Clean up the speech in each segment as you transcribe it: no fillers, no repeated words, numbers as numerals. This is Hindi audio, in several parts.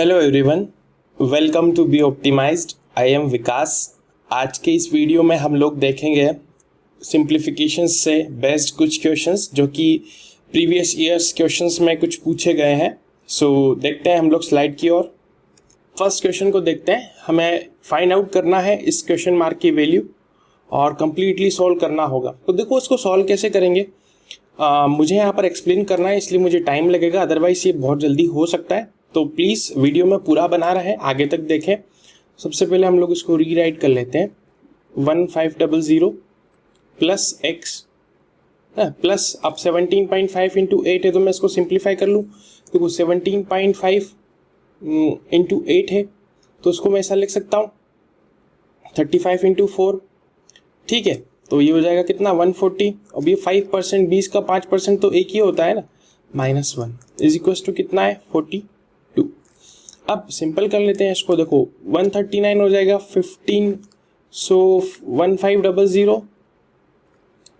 Hello everyone, welcome to be optimized. I am Vikas. आज के इस वीडियो में हम लोग देखेंगे सिंप्लीफिकेशंस से बेस्ड कुछ क्वेश्चंस जो कि प्रीवियस ईयर्स क्वेश्चंस में कुछ पूछे गए हैं। सो देखते हैं हम लोग स्लाइड की ओर। फर्स्ट क्वेश्चन को देखते हैं। हमें फाइंड आउट करना है इस क्वेश्चन मार्क की वैल्यू और कंप्लीटली सॉल्व करना होगा। तो देखो इसको सॉल्व कैसे करेंगे, मुझे यहाँ पर एक्सप्लेन करना है इसलिए मुझे टाइम लगेगा, अदरवाइज ये बहुत जल्दी हो सकता है। तो प्लीज़ वीडियो में पूरा बना रहे, आगे तक देखें। सबसे पहले हम लोग इसको रीराइट कर लेते हैं। 1500 प्लस एक्स प्लस अब 17.5 इंटू 8 है तो मैं इसको सिंप्लीफाई कर लूँ। देखो 17.5 इंटू 8 है तो इसको मैं ऐसा लिख सकता हूँ 35 इंटू 4। ठीक है, तो ये हो जाएगा कितना 140। अब ये 5%, 20 का 5% तो एक ही होता है ना, -1 इज इक्वल टू कितना है 42। अब सिंपल कर लेते हैं इसको। देखो 139 हो जाएगा 15, so 1500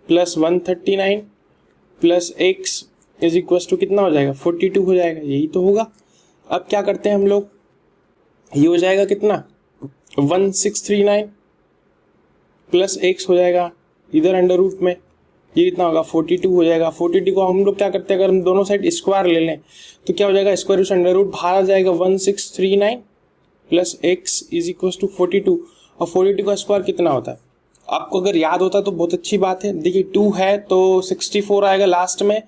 plus 139 plus x is equal to कितना हो जाएगा 42 हो जाएगा, यही तो होगा। अब क्या करते हैं हम लोग, ये हो जाएगा कितना 1639 प्लस एक्स हो जाएगा इधर अंडर रूट में, ये कितना होगा 42 हो जाएगा। 42 को हम लोग क्या करते हैं, अगर हम दोनों साइड स्क्वायर ले लें तो क्या हो जाएगा, स्क्वायर रूट अंडर रूट बाहर आ जाएगा 1639 plus x is equal to 42। और 42 का स्क्वायर कितना होता है, आपको अगर याद होता तो बहुत अच्छी बात है। देखिए 2 है तो 64 आएगा लास्ट में,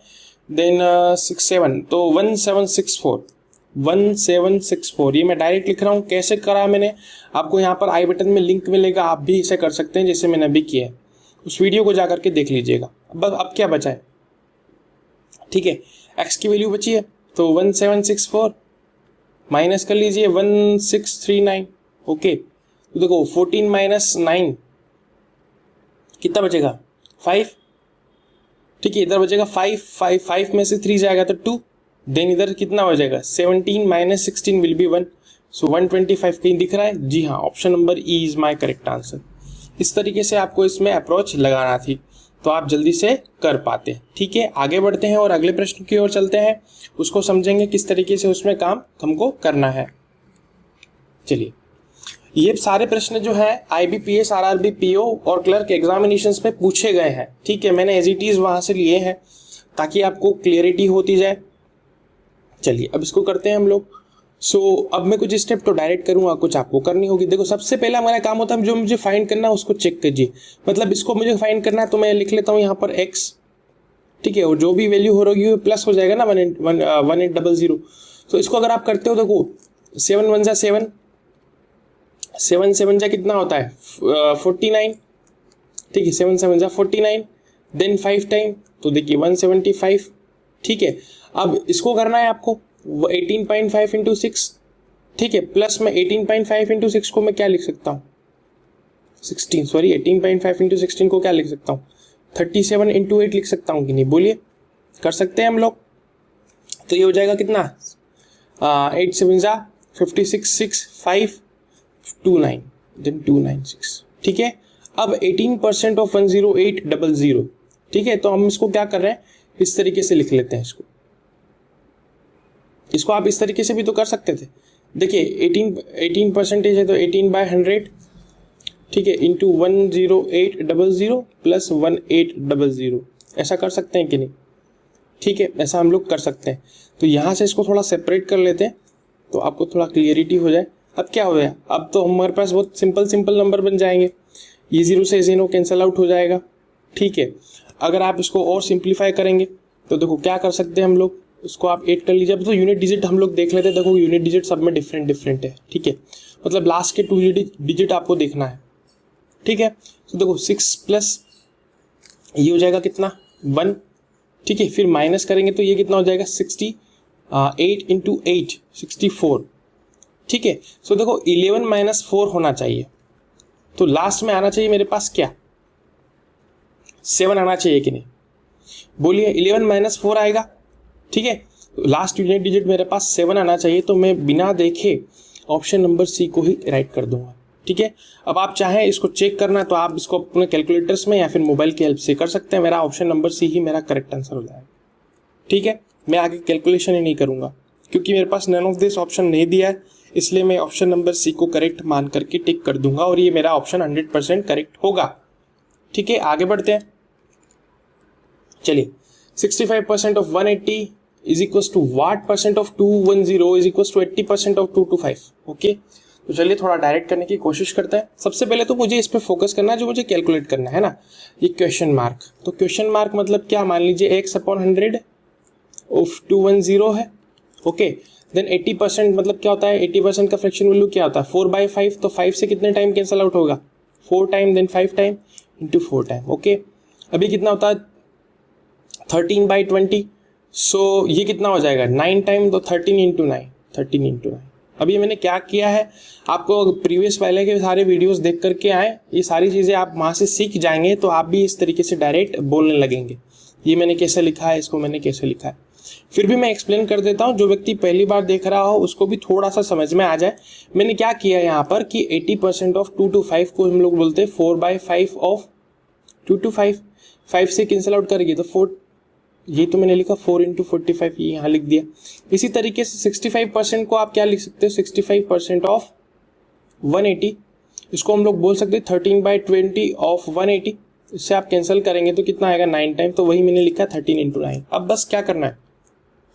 देन 67 तो 1764। ये मैं डायरेक्ट लिख रहा हूँ। कैसे करा मैंने, आपको यहाँ पर आई बटन में लिंक मिलेगा, आप भी इसे कर सकते हैं जैसे मैंने अभी किया है। उस वीडियो को जाकर के देख लीजिएगा। अब क्या बचा है, ठीक है, x की वैल्यू बची है तो 1764 माइनस कर लीजिए 1639। ओके, तो देखो 14 माइनस 9 कितना बचेगा 5। ठीक है, इधर बचेगा 5 में से 3 जाएगा तो 2, देन इधर कितना हो जाएगा 17 माइनस 16 विल बी 1, सो 125 कहीं दिख रहा है। जी हाँ, option number E is my correct answer. इस तरीके से आपको इसमें अप्रोच लगाना थी तो आप जल्दी से कर पाते। ठीक है, आगे बढ़ते हैं और अगले प्रश्न की ओर चलते हैं, उसको समझेंगे किस तरीके से उसमें काम हमको करना है। चलिए, ये सारे प्रश्न जो है IBPS, RRB, PO और क्लर्क एग्जामिनेशंस में पूछे गए हैं। ठीक है, मैंने एज इट इज वहां से लिए हैं ताकि आपको क्लियरिटी होती जाए। चलिए अब इसको करते हैं हम लोग। सो अब मैं कुछ स्टेप तो डायरेक्ट करूंगा, कुछ आपको करनी होगी। देखो सबसे पहला मेरा काम होता है जो मुझे फाइंड करना है उसको चेक कीजिए। मतलब इसको मुझे फाइंड करना है तो मैं लिख लेता हूँ यहाँ पर x। ठीक है, और जो भी वैल्यू हो रही है प्लस हो जाएगा ना 1800। तो इसको अगर आप करते हो, देखो 7 1 जा 7, 7 7 जा कितना होता है 49। ठीक है, 7 7 जा 49, देन 5 टाइम तो देखिए 175। ठीक है, अब इसको करना है आपको 18.5 इंटू 6। ठीक है, प्लस में 18.5 इंटू 6 को मैं क्या लिख सकता हूँ 18.5 इंटू 16 को क्या लिख सकता हूँ 37 इंटू 8 लिख सकता हूँ कि नहीं, बोलिए। कर सकते हैं हम लोग। तो ये हो जाएगा कितना 8 7 जा 56, 6 5 29 देन 296। ठीक है, अब 18% ऑफ 10800। ठीक है, तो हम इसको क्या कर रहे हैं, इस तरीके से लिख लेते हैं इसको आप इस तरीके से भी तो कर सकते थे। देखिए 18% है तो 18/100। ठीक है, इंटू 10800 प्लस 1800, ऐसा कर सकते हैं कि नहीं। ठीक है, ऐसा हम लोग कर सकते हैं। तो यहाँ से इसको थोड़ा सेपरेट कर लेते हैं तो आपको थोड़ा क्लियरिटी हो जाए। अब क्या हो गया, अब तो हमारे पास बहुत सिंपल नंबर बन जाएंगे। ये 0 से 0 कैंसिल आउट हो जाएगा। ठीक है, अगर आप इसको और सिंप्लीफाई करेंगे तो देखो क्या कर सकते हैं हम लोग, उसको आप 8 कर लीजिए। अब तो यूनिट डिजिट हम लोग देख लेते हैं। देखो यूनिट डिजिट सब में डिफरेंट है। ठीक है, मतलब लास्ट के 2 डिजिट आपको देखना है। ठीक है, तो देखो 6 प्लस ये हो जाएगा कितना 1। ठीक है, फिर माइनस करेंगे तो ये कितना हो जाएगा 68 इंटू 8 64। ठीक है, सो देखो 11 माइनस 4 होना चाहिए, तो लास्ट में आना चाहिए मेरे पास क्या 7 आना चाहिए कि नहीं, बोलिए। 11 माइनस 4 आएगा। ठीक है, लास्ट यूनिट डिजिट मेरे पास 7 आना चाहिए, तो मैं बिना देखे ऑप्शन नंबर सी को ही राइट कर दूंगा। ठीक है, अब आप चाहें इसको चेक करना तो आप इसको अपने कैलकुलेटर्स में या फिर मोबाइल की हेल्प से कर सकते हैं। मेरा ऑप्शन नंबर सी ही मेरा करेक्ट आंसर हो जाएगा। ठीक है, मैं आगे कैलकुलेशन ही नहीं करूंगा क्योंकि मेरे पास नन ऑफ दिस ऑप्शन नहीं दिया है, इसलिए मैं ऑप्शन नंबर सी को करेक्ट मान करके टिक कर दूंगा और ये मेरा ऑप्शन 100% करेक्ट होगा। ठीक है, आगे बढ़ते हैं। चलिए, 65% of 180 is equal to what percent of 210 is equal to 80% of 225। Okay, तो चलिए थोड़ा डायरेक्ट करने की कोशिश करते हैं। सबसे पहले तो मुझे इस पे फोकस करना है जो मुझे कैलकुलेट करना है ना, ये क्वेश्चन मार्क। तो क्वेश्चन मार्क मतलब क्या, मान लीजिए x/100 ऑफ 210 है। ओके, देन 80% मतलब क्या होता है, 80% का फ्रैक्शन वैल्यू क्या होता है 4/5। तो 5 से कितने टाइम कैंसिल आउट होगा, 4 time, then 5 time into 4 time. Okay, अभी कितना होता है 13/20। सो ये कितना हो जाएगा 9 टाइम, तो 13 इंटू 9, 13 इंटू 9। अभी मैंने क्या किया है, आपको प्रीवियस पहले के सारे वीडियोस देख करके आए, ये सारी चीज़ें आप वहाँ से सीख जाएंगे तो आप भी इस तरीके से डायरेक्ट बोलने लगेंगे, ये मैंने कैसे लिखा है, इसको मैंने कैसे लिखा है। फिर भी मैं एक्सप्लेन कर देता हूँ, जो व्यक्ति पहली बार देख रहा हो उसको भी थोड़ा सा समझ में आ जाए। मैंने क्या किया यहाँ पर कि 80% ऑफ 225 को हम लोग बोलते हैं 4/5 ऑफ 225। 5 से कैंसिल आउट करेंगे तो 4, ये तो मैंने लिखा 4 इंटू 45, ये यहाँ लिख दिया। इसी तरीके से 65% को आप क्या लिख सकते हो, 65% ऑफ 180, इसको हम लोग बोल सकते हैं 13/20 ऑफ 180। इससे आप कैंसिल करेंगे तो कितना आएगा 9 टाइम, तो वही मैंने लिखा 13 इंटू 9। अब बस क्या करना है,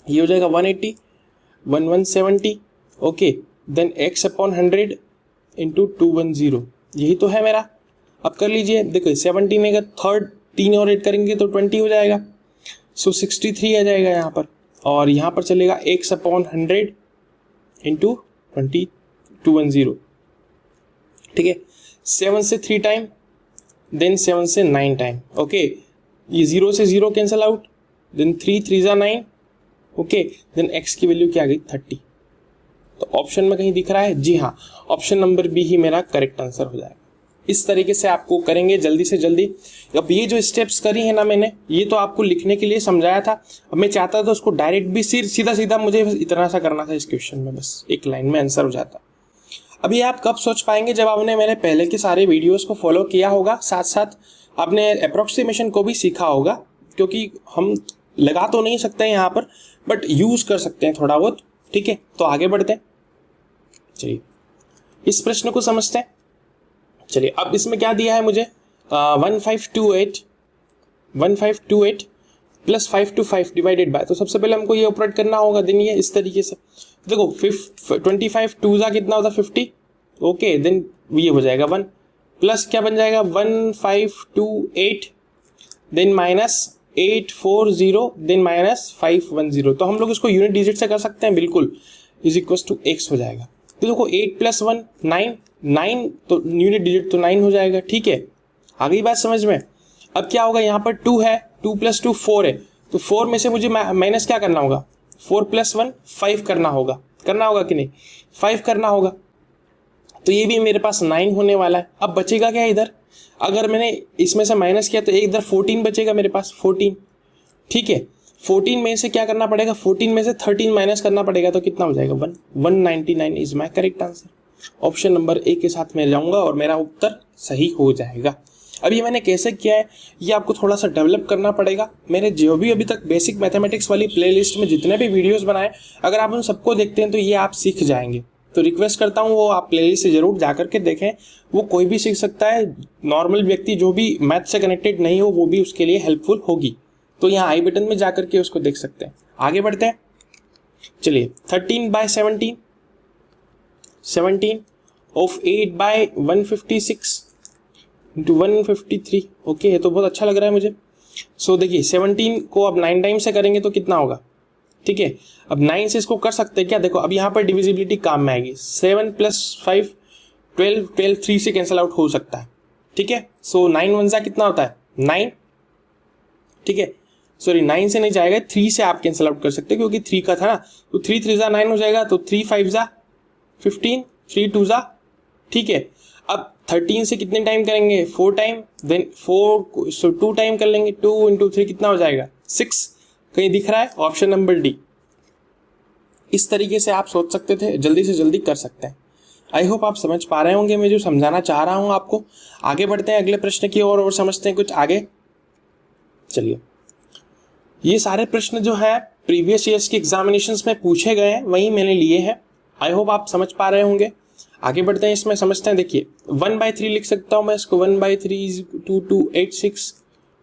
ये हो जाएगा 180, 1170। ओके, देन x/100 इंटू 210, यही तो है मेरा। अब कर लीजिए, देखो 17 में थर्ड 3 और 8 करेंगे तो 20 हो जाएगा। सो 63 आ जाएगा यहाँ पर, और यहाँ पर चलेगा x/100 इंटू 210। ठीक है, 7 से 3 टाइम, देन 7 से 9 टाइम। ओके, ये 0 से 0 कैंसिल आउट, देन 3 3 जा 9। ओके, देन x की वैल्यू क्या आ गई 30। तो ऑप्शन में कहीं दिख रहा है, जी हाँ, ऑप्शन नंबर बी ही मेरा करेक्ट आंसर हो जाएगा। इस तरीके से आपको करेंगे जल्दी से जल्दी। अब ये जो स्टेप्स करी है ना मैंने, ये तो आपको लिखने के लिए समझाया था। अब मैं चाहता था उसको डायरेक्ट भी सीधा सीधा मुझे इतना सा करना था इस क्वेश्चन में, बस एक लाइन में आंसर हो जाता। अब ये आप कब सोच पाएंगे, जब आपने मेरे पहले के सारे वीडियोस को फॉलो किया होगा, साथ साथ आपने अप्रोक्सीमेशन को भी सीखा होगा, क्योंकि हम लगा तो नहीं सकते हैं यहाँ पर, बट यूज कर सकते हैं थोड़ा बहुत। ठीक है, तो आगे बढ़ते हैं। चलिए इस प्रश्न को समझते हैं। चलिए, अब इसमें क्या दिया है मुझे, 1528 प्लस 525 डिवाइडेड बाय, तो सबसे पहले हमको ये ऑपरेट करना होगा। देन ये इस तरीके से देखो 25 2 जा कितना होता है 50। ओके, देन ये हो जाएगा 1 प्लस क्या बन जाएगा 1528, देन माइनस 840, देन माइनस 510। तो हम लोग इसको यूनिट डिजिट से कर सकते हैं बिल्कुल, इज इक्वल टू x हो जाएगा। तो देखो 8 + 1 9 तो यूनिट डिजिट तो 9 हो जाएगा। ठीक है, आ गई बात समझ में। अब क्या होगा, यहाँ पर 2 है, 2 + 2 4 है, तो 4 में से मुझे माइनस क्या करना होगा, 4 + 1 5 करना होगा कि नहीं, 5 करना होगा। तो ये भी मेरे पास 9 होने वाला है। अब बचेगा क्या इधर, अगर मैंने इसमें से माइनस किया तो एक इधर 14 बचेगा मेरे पास, 14। ठीक है, 14 में से क्या करना पड़ेगा, 14 में से 13 माइनस करना पड़ेगा, तो कितना हो जाएगा 199 is my correct answer. Option number A के साथ मैं जाऊंगा और मेरा उत्तर सही हो जाएगा। अब ये मैंने कैसे किया है, ये आपको थोड़ा सा डेवलप करना पड़ेगा। मैंने जो भी अभी तक बेसिक मैथमेटिक्स वाली प्लेलिस्ट में जितने भी वीडियोस बनाए, अगर आप उन सबको देखते हैं तो ये आप सीख जाएंगे। तो रिक्वेस्ट करता हूँ वो आप प्लेलिस्ट से जरूर जा करके देखें, वो कोई भी सीख सकता है, नॉर्मल व्यक्ति जो भी मैथ से कनेक्टेड नहीं हो वो भी उसके लिए हेल्पफुल होगी। तो यहाँ आई बटन में जा करके उसको देख सकते हैं। आगे बढ़ते हैं। चलिए 13/17 ऑफ 8/156 इंटू 153। ओके, ये तो बहुत अच्छा लग रहा है मुझे। सो देखिए 17 को अब 9 टाइम से करेंगे तो कितना होगा। ठीक है, अब 9 से इसको कर सकते हैं क्या, देखो अब यहाँ पर डिविजिबिलिटी काम में आएगी। 7 + 5 12 3 से कैंसिल आउट हो सकता है। ठीक है, सो 9 1 जा कितना होता है 9। ठीक है, सॉरी 9 से नहीं जाएगा, 3 से आप कैंसिल आउट कर सकते हैं क्योंकि 3 का था ना, तो 3 3 जा 9 हो जाएगा, तो 3 5 जा 15, 3 2 जा। ठीक है, अब 13 से कितने टाइम करेंगे 4 टाइम, देन 4 सो 2 टाइम कर लेंगे, 2 × 3 कितना हो जाएगा 6। कहीं दिख रहा है, ऑप्शन नंबर डी। इस तरीके से आप सोच सकते थे, जल्दी से जल्दी कर सकते हैं। आई होप आप समझ पा रहे होंगे मैं जो समझाना चाह रहा हूं आपको। आगे बढ़ते हैं अगले प्रश्न की ओर और समझते हैं कुछ आगे। चलिए, ये सारे प्रश्न जो है प्रीवियस ईयर्स के एग्जामिनेशंस में पूछे गए हैं वही मैंने लिए हैं। आई होप आप समझ पा रहे होंगे। आगे बढ़ते हैं, इसमें समझते हैं। देखिए 1/3 लिख सकता हूँ मैं इसको, 1/3 इज 2286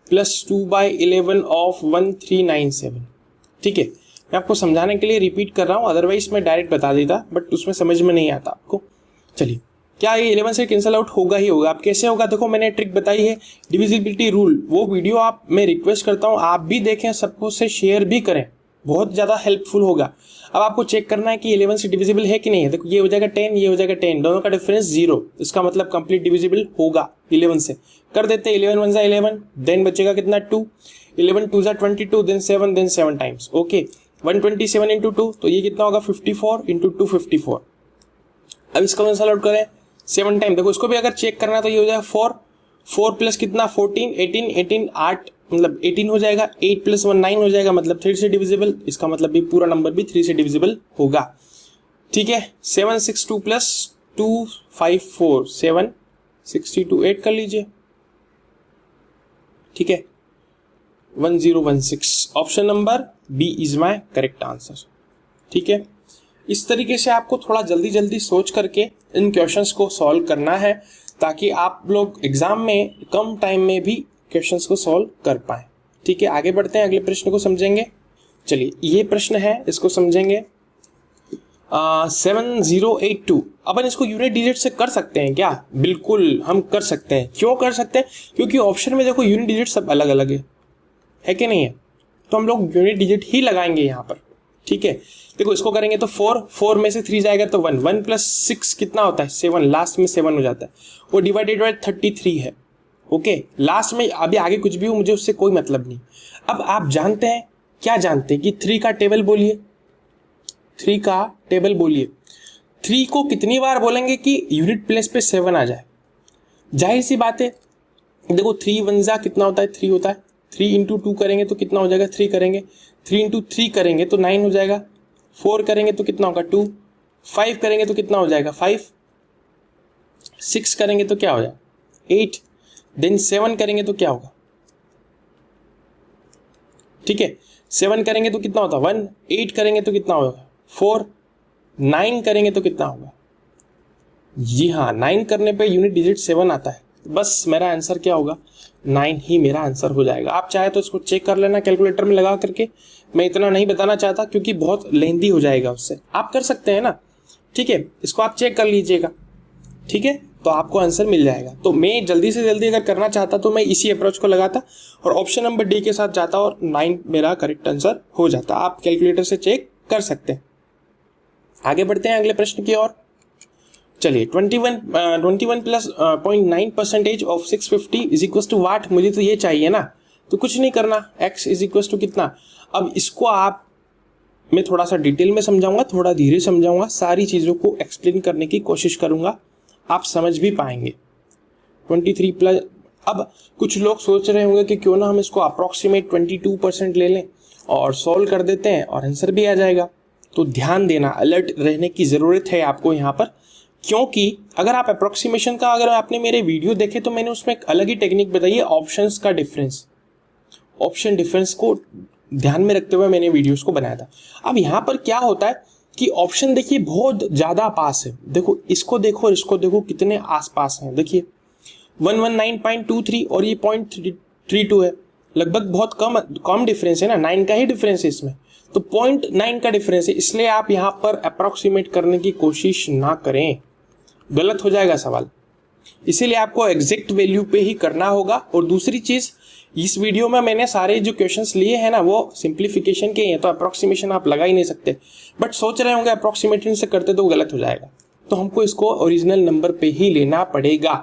प्लस 2/11 ऑफ 1397। ठीक है, मैं आपको समझाने के लिए रिपीट कर रहा हूँ, अदरवाइज मैं डायरेक्ट बता देता, बट उसमें समझ में नहीं आता आपको। चलिए, क्या ये 11 से कैंसिल आउट होगा ही होगा। अब कैसे होगा, देखो मैंने ट्रिक बताई है, डिविजिबिलिटी रूल। वो वीडियो आप, मैं रिक्वेस्ट करता हूँ आप भी देखें, सबको से शेयर भी करें, बहुत ज़्यादा हेल्पफुल होगा। अब आपको चेक करना है कि 11 से डिविजिबल है कि नहीं है। देखो ये हो जाएगा 10, ये हो जाएगा 10, दोनों का डिफरेंस 0, इसका मतलब कंप्लीट डिविजिबल होगा 11 से। कर देते 11 1 11, देन बचेगा कितना 2, 11 2 22, देन 7 टाइम्स। ओके, 127 इंटू 2, तो ये कितना होगा 54 इंटू 2 54। अब इसको कैंसिल आउट करें 7 टाइम, देखो इसको भी अगर चेक करना तो ये हो जाएगा 4 प्लस कितना 14 18 8, मतलब 18 हो जाएगा। 8 प्लस 1 9 हो जाएगा, मतलब 3 से डिविजिबल, इसका मतलब भी पूरा नंबर भी 3 से डिविजिबल होगा। ठीक है, 762 प्लस 254 762 8 कर लीजिए। ठीक है, 1016, option number B is my correct answer. ठीक है, इस तरीके से आपको थोड़ा जल्दी जल्दी सोच करके इन क्वेश्चंस को सॉल्व करना है, ताकि आप लोग एग्जाम में कम टाइम में भी क्वेश्चंस को सॉल्व कर पाए। ठीक है, आगे बढ़ते हैं, अगले प्रश्न को समझेंगे। चलिए, ये प्रश्न है, इसको समझेंगे। 7082, अपन इसको यूनिट डिजिट से कर सकते हैं क्या? बिल्कुल हम कर सकते हैं। क्यों कर सकते हैं? क्योंकि ऑप्शन में देखो यूनिट डिजिट सब अलग अलग है कि नहीं है, तो हम लोग यूनिट डिजिट ही लगाएंगे यहाँ पर। ठीक है, देखो इसको करेंगे तो 4 में से 3 जाएगा तो 1 प्लस 6 कितना होता है 7, लास्ट में 7 हो जाता है, वो डिवाइडेड बाय 33 है। ओके, लास्ट में अभी आगे कुछ भी हो मुझे उससे कोई मतलब नहीं। अब आप जानते हैं, क्या जानते हैं कि 3 का टेबल बोलिए, 3 का टेबल बोलिए। 3 को कितनी बार बोलेंगे कि यूनिट प्लेस पे 7 आ जाए? जाहिर सी बात है, देखो 3 1 जा कितना होता है 3 होता है, 3 इंटू 2 करेंगे तो कितना हो जाएगा 3 करेंगे, 3 इंटू 3 करेंगे तो 9 हो जाएगा, 4 करेंगे तो कितना होगा 2, 5 करेंगे तो कितना हो जाएगा 5, 6 करेंगे तो क्या हो जाएगा 8, देन 7 करेंगे तो क्या होगा, ठीक है 7 करेंगे तो कितना होता है 1, 8 करेंगे तो कितना होगा 4, 9 करेंगे तो कितना होगा, जी हाँ 9 करने पे यूनिट डिजिट 7 आता है। बस मेरा आंसर क्या होगा 9 ही मेरा आंसर हो जाएगा। आप चाहे तो इसको चेक कर लेना कैलकुलेटर में लगा करके, मैं इतना नहीं बताना चाहता क्योंकि बहुत लेंदी हो जाएगा उससे। आप कर सकते हैं ना, ठीक है, इसको आप चेक कर लीजिएगा, ठीक है, तो आपको आंसर मिल जाएगा। तो मैं जल्दी से जल्दी अगर करना चाहता तो मैं इसी अप्रोच को लगाता और ऑप्शन नंबर डी के साथ जाता और 9 मेरा करेक्ट आंसर हो जाता। आप कैलकुलेटर से चेक कर सकते हैं। आगे बढ़ते हैं अगले प्रश्न की ओर। चलिए 21 plus 0.9% of 650 is equal to what, मुझे तो ये चाहिए ना, तो कुछ नहीं करना, x इज इक्वल टू कितना। अब इसको आप, मैं थोड़ा सा डिटेल में समझाऊंगा, थोड़ा धीरे समझाऊंगा, सारी चीज़ों को एक्सप्लेन करने की कोशिश करूंगा, आप समझ भी पाएंगे। 23 प्लस, अब कुछ लोग सोच रहे होंगे कि क्यों ना हम इसको अप्रॉक्सीमेट 22% ले लें और सॉल्व कर देते हैं और आंसर भी आ जाएगा। तो ध्यान देना, अलर्ट रहने की ज़रूरत है आपको यहाँ पर, क्योंकि अगर आप अप्रोक्सीमेशन का, अगर आपने मेरे वीडियो देखे तो मैंने उसमें एक अलग ही टेक्निक बताई है, ऑप्शंस का डिफरेंस, ऑप्शन डिफरेंस को ध्यान में रखते हुए मैंने वीडियोस को बनाया था। अब यहाँ पर क्या होता है कि ऑप्शन देखिए बहुत ज़्यादा पास है, देखो इसको देखो और इसको देखो कितने आसपास हैं। देखिए 119.23 और ये 0.32 है, लगभग बहुत कम डिफरेंस है ना, 9 का ही डिफरेंस है इसमें, तो 0.9 का डिफरेंस है, इसलिए आप यहाँ पर अप्रॉक्सीमेट करने की कोशिश ना करें, गलत हो जाएगा सवाल। इसीलिए आपको एग्जैक्ट वैल्यू पे ही करना होगा। और दूसरी चीज़, इस वीडियो में मैंने सारे जो क्वेश्चंस लिए हैं ना वो सिंप्लीफिकेशन के हैं, तो अप्रॉक्सीमेशन आप लगा ही नहीं सकते, बट सोच रहे होंगे अप्रॉक्सीमेशन से करते तो गलत हो जाएगा, तो हमको इसको ओरिजिनल नंबर पे ही लेना पड़ेगा,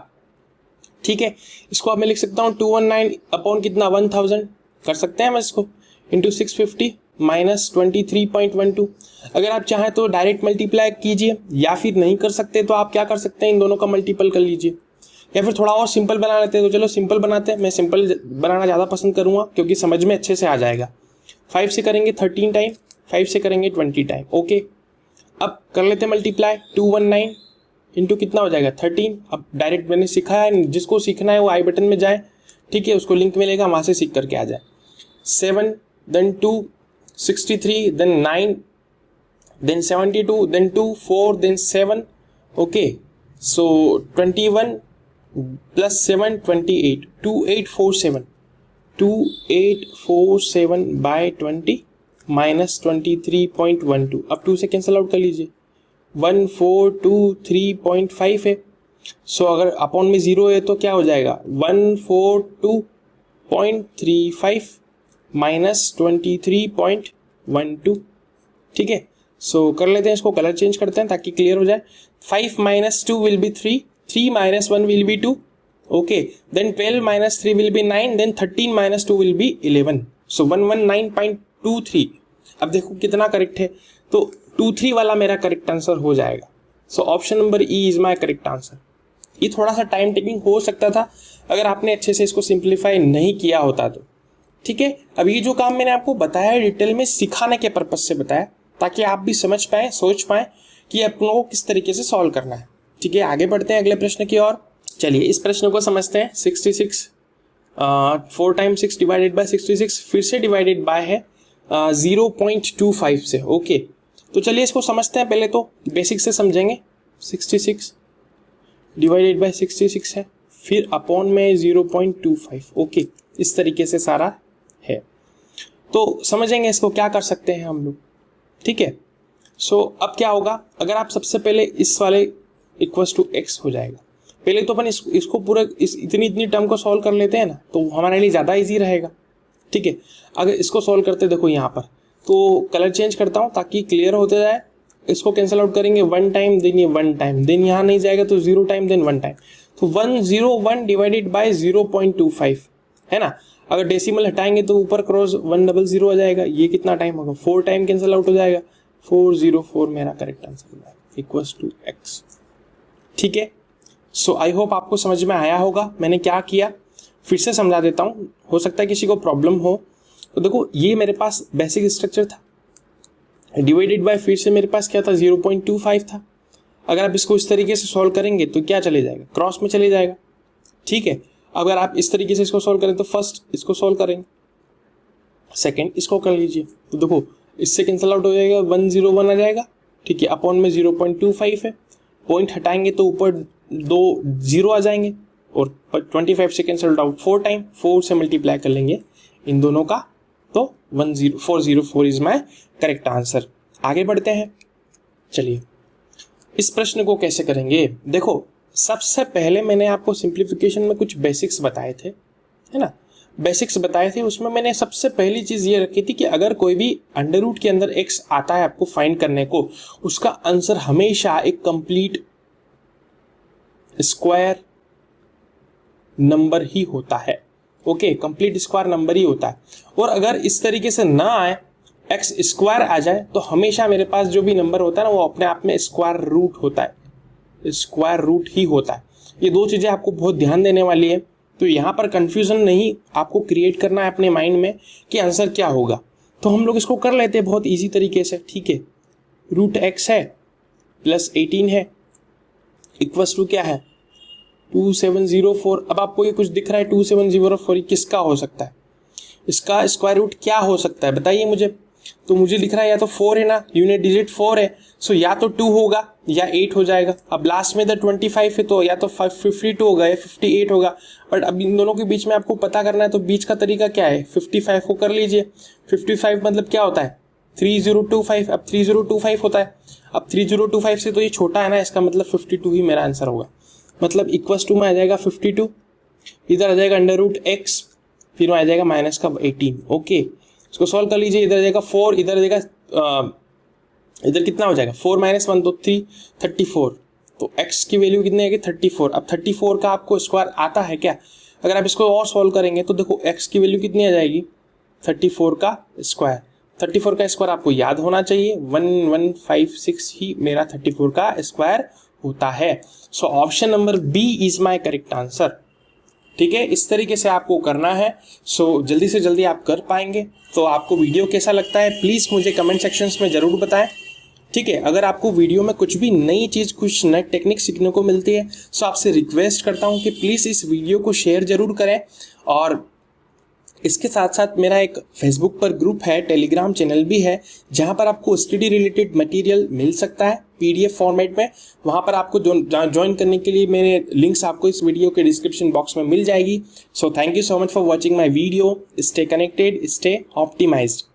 ठीक है। इसको अब मैं लिख सकता हूँ 219 अपॉन कितना 1000 कर सकते हैं हम इसको, इंटू 650 माइनस 23.12। अगर आप चाहें तो डायरेक्ट मल्टीप्लाई कीजिए, या फिर नहीं कर सकते तो आप क्या कर सकते हैं, इन दोनों का मल्टीपल कर लीजिए, या फिर थोड़ा और सिंपल बना लेते हैं, तो चलो सिंपल बनाते हैं। मैं सिंपल बनाना ज़्यादा पसंद करूँगा क्योंकि समझ में अच्छे से आ जाएगा। 5 से करेंगे 13 टाइम, 5 से करेंगे 20 टाइम, ओके। अब कर लेते हैं मल्टीप्लाई, 219 इंटू कितना हो जाएगा 13। अब डायरेक्ट मैंने सिखाया है, जिसको सीखना है वो आई बटन में जाए, ठीक है, उसको लिंक मिलेगा, वहाँ से सीख करके आ जाए। 7 then 2 63, then 9, then 72, then 2, 4, then 7. Okay, so 21 plus 7, 28, 2847. 2847 by 20 minus 23.12. अब 2 से कैंसिल आउट कर लीजिए, 1423.5 है। सो अगर अपॉन में 0 है तो क्या हो जाएगा, 142.35 माइनस 23.12। ठीक है, सो कर लेते हैं, इसको कलर चेंज करते हैं ताकि क्लियर हो जाए। 5 minus 2 will be 3, 3 minus 1 will be 2, okay, then 12 minus 3 will be 9, then 13 minus 2 will be 11, so 119.23। अब देखो कितना करेक्ट है, तो 23 वाला मेरा करेक्ट आंसर हो जाएगा। सो option number E is my correct answer. ये थोड़ा सा टाइम टेकिंग हो सकता था अगर आपने अच्छे से इसको सिंप्लीफाई नहीं किया होता तो। ठीक है, अब ये जो काम मैंने आपको बताया डिटेल में सिखाने के पर्पज से बताया, ताकि आप भी समझ पाए, सोच पाए कि अपनों को किस तरीके से सॉल्व करना है। ठीक है, आगे बढ़ते हैं अगले प्रश्न की ओर। चलिए इस प्रश्न को समझते हैं। 66 4 टाइम 6 डिवाइडेड बाय 66, फिर से डिवाइडेड बाय है 0.25 से। ओके, तो चलिए इसको समझते हैं। पहले तो बेसिक से समझेंगे। 66 डिवाइडेड बाय 66 है, फिर अपॉन में 0.25। ओके, इस तरीके से सारा है, तो समझेंगे इसको क्या कर सकते हैं हम लोग। ठीक है, सो अब क्या होगा, अगर आप सबसे पहले इस वाले इक्वल्स टू एक्स हो जाएगा। पहले तो अपन इसको पूरा इतनी टर्म को सॉल्व कर लेते हैं ना, तो हमारे लिए ज़्यादा इजी रहेगा। ठीक है, अगर इसको सॉल्व करते देखो यहाँ पर, तो कलर चेंज करता हूँ ताकि क्लियर होते जाए। इसको कैंसिल आउट करेंगे 1 टाइम, देन ये 1 टाइम, देन यहाँ नहीं जाएगा तो 0 टाइम, देन 1 टाइम, तो 101 डिवाइडेड बाय 0.25 है ना। अगर डेसिमल हटाएंगे तो ऊपर क्रॉस 100 आ जाएगा। ये कितना टाइम होगा, 4 टाइम कैंसिल आउट हो जाएगा। 404 मेरा करेक्ट आंसर है, इक्वल्स टू एक्स। ठीक है, सो आई होप आपको समझ में आया होगा मैंने क्या किया। फिर से समझा देता हूँ, हो सकता है किसी को प्रॉब्लम हो। तो देखो ये मेरे पास बेसिक स्ट्रक्चर था, डिवाइडेड बाय फिर से मेरे पास क्या था, 0.25 था। अगर आप इसको इस तरीके से सॉल्व करेंगे तो क्या चले जाएगा, क्रॉस में चले जाएगा। ठीक है, अगर आप इस तरीके से इसको सॉल्व करें तो फर्स्ट इसको सॉल्व करेंगे, सेकंड इसको कर लीजिए, तो देखो इससे कैंसिल आउट हो जाएगा, 101 आ जाएगा। ठीक है, अपॉन में 0.25 है, पॉइंट हटाएंगे तो ऊपर 2 0 आ जाएंगे, और 25 से कैंसिल आउट 4 टाइम, 4 से मल्टीप्लाई कर लेंगे इन दोनों का, तो 404 इज माई करेक्ट आंसर। आगे बढ़ते हैं। चलिए इस प्रश्न को कैसे करेंगे, देखो सबसे पहले मैंने आपको सिंप्लीफिकेशन में कुछ बेसिक्स बताए थे, है ना। बेसिक्स बताए थे, उसमें मैंने सबसे पहली चीज ये रखी थी कि अगर कोई भी अंडर रूट के अंदर एक्स आता है आपको फाइंड करने को, उसका आंसर हमेशा एक कंप्लीट स्क्वायर नंबर ही होता है। ओके, कंप्लीट स्क्वायर नंबर ही होता है। और अगर इस तरीके से ना आए, एक्स स्क्वायर आ जाए, तो हमेशा मेरे पास जो भी नंबर होता है ना वो अपने आप में स्क्वायर रूट होता है, स्क्वायर रूट ही होता है। ये दो चीजें आपको बहुत ध्यान देने वाली है। तो यहाँ पर कंफ्यूजन नहीं आपको क्रिएट करना है अपने माइंड में कि आंसर क्या होगा। तो हम लोग इसको कर लेते हैं बहुत इजी तरीके से। ठीक है, रूट एक्स है प्लस 18 है, इक्वल्स टू क्या है, 2704। अब आपको ये कुछ दिख रहा है 2704, किसका हो सकता है, इसका स्क्वायर रूट क्या हो सकता है बताइए मुझे। तो मुझे दिख रहा है या तो 4 है ना, यूनिट डिजिट 4 है, सो या तो 2 होगा या 8 हो जाएगा। अब लास्ट में इधर 25 है तो या तो 52 होगा या 58 होगा। बट अब इन दोनों के बीच में आपको पता करना है, तो बीच का तरीका क्या है, 55 को कर लीजिए। 55 मतलब क्या होता है, 3025। अब 3025 होता है, अब 3025 से तो ये छोटा है ना, इसका मतलब 52 ही मेरा आंसर होगा। मतलब इक्वल्स टू में आ जाएगा 52, इधर आ जाएगा अंडर रूट एक्स, फिर आ जाएगा माइनस का 18। ओके, इसको सॉल्व कर लीजिए। इधर आ जाएगा 4, इधर आ जाएगा इधर कितना हो जाएगा, 4 - 1 तो 3, 34। तो x की वैल्यू कितनी आएगी, 34। अब 34 का आपको स्क्वायर आता है क्या, अगर आप इसको और सॉल्व करेंगे तो देखो x की वैल्यू कितनी आ जाएगी, 34 का स्क्वायर। 34 का स्क्वायर आपको याद होना चाहिए, 1156 ही मेरा 34 का स्क्वायर होता है। So option number B is my correct answer. ठीक है, इस तरीके से आपको करना है। सो जल्दी से जल्दी आप कर पाएंगे। तो आपको वीडियो कैसा लगता है प्लीज़ मुझे कमेंट सेक्शंस में ज़रूर बताएं। ठीक है, अगर आपको वीडियो में कुछ भी नई चीज़, कुछ नई टेक्निक सीखने को मिलती है, सो आपसे रिक्वेस्ट करता हूं कि प्लीज़ इस वीडियो को शेयर ज़रूर करें और इसके साथ साथ मेरा एक फेसबुक पर ग्रुप है, टेलीग्राम चैनल भी है, जहां पर आपको स्टडी रिलेटेड मटेरियल मिल सकता है पीडीएफ फॉर्मेट में। वहां पर आपको ज्वाइन करने के लिए मेरे लिंक्स आपको इस वीडियो के डिस्क्रिप्शन बॉक्स में मिल जाएगी। So thank you so much for watching my video. Stay connected, stay optimised.